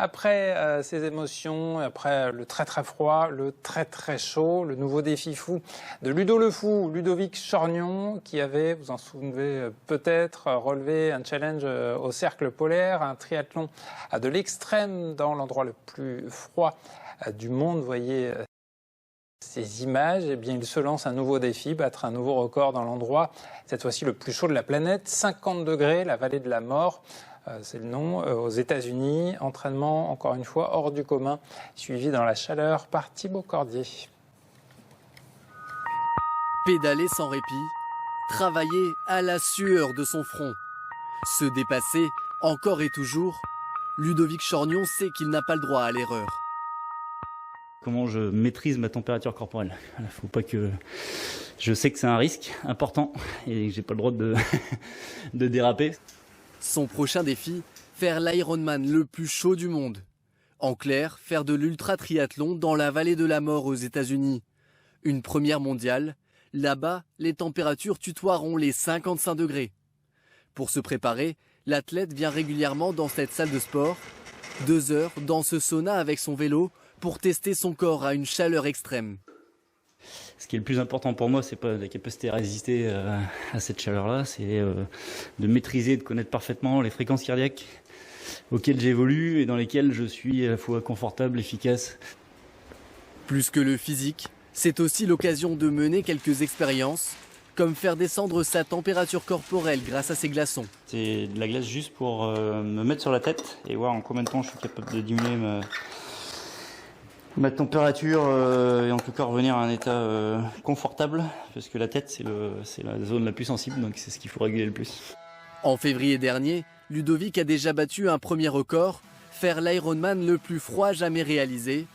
Après ces émotions, après le très très froid, le très très chaud, le nouveau défi fou de Ludo le Fou, Ludovic Chorgnon, qui avait, vous en souvenez peut-être, relevé un challenge au cercle polaire, un triathlon de l'extrême dans l'endroit le plus froid du monde. Vous voyez ces images, eh bien, il se lance un nouveau défi, battre un nouveau record dans l'endroit, cette fois-ci le plus chaud de la planète, 50 degrés, la vallée de la mort. C'est le nom, aux États-Unis. Entraînement, encore une fois, hors du commun, suivi dans la chaleur par Thibaut Cordier. Pédaler sans répit, travailler à la sueur de son front. Se dépasser, encore et toujours, Ludovic Chorgnon sait qu'il n'a pas le droit à l'erreur. Comment je maîtrise ma température corporelle. Faut pas que... Je sais que c'est un risque important et que j'ai pas le droit de déraper. Son prochain défi, faire l'Ironman le plus chaud du monde. En clair, faire de l'ultra-triathlon dans la vallée de la mort aux États-Unis. Une première mondiale. Là-bas, les températures tutoieront les 55 degrés. Pour se préparer, l'athlète vient régulièrement dans cette salle de sport. 2 heures dans ce sauna avec son vélo pour tester son corps à une chaleur extrême. Ce qui est le plus important pour moi, c'est pas la capacité à résister à cette chaleur-là, c'est de maîtriser, de connaître parfaitement les fréquences cardiaques auxquelles j'évolue et dans lesquelles je suis à la fois confortable, efficace. Plus que le physique, c'est aussi l'occasion de mener quelques expériences, comme faire descendre sa température corporelle grâce à ces glaçons. C'est de la glace juste pour me mettre sur la tête et voir en combien de temps je suis capable de diminuer ma température et en tout cas revenir à un état confortable, parce que la tête c'est la zone la plus sensible, donc c'est ce qu'il faut réguler le plus. En février dernier, Ludovic a déjà battu un premier record, faire l'Ironman le plus froid jamais réalisé.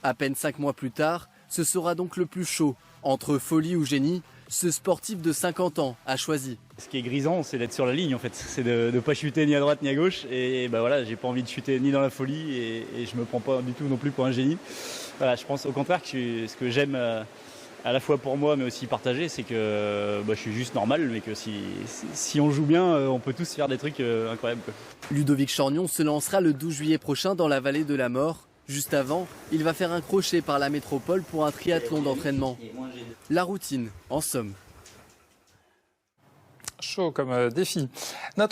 À peine 5 mois plus tard, ce sera donc le plus chaud. Entre folie ou génie, ce sportif de 50 ans a choisi. Ce qui est grisant, c'est d'être sur la ligne en fait, c'est de ne pas chuter ni à droite ni à gauche, et bah voilà, j'ai pas envie de chuter ni dans la folie et je me prends pas du tout non plus pour un génie. Voilà, je pense au contraire que ce que j'aime à la fois pour moi mais aussi partager, c'est que je suis juste normal, mais que si on joue bien, on peut tous faire des trucs incroyables, quoi. Ludovic Chorgnon se lancera le 12 juillet prochain dans la vallée de la mort. Juste avant, il va faire un crochet par la métropole pour un triathlon d'entraînement. La routine, en somme. Chaud comme défi. Notre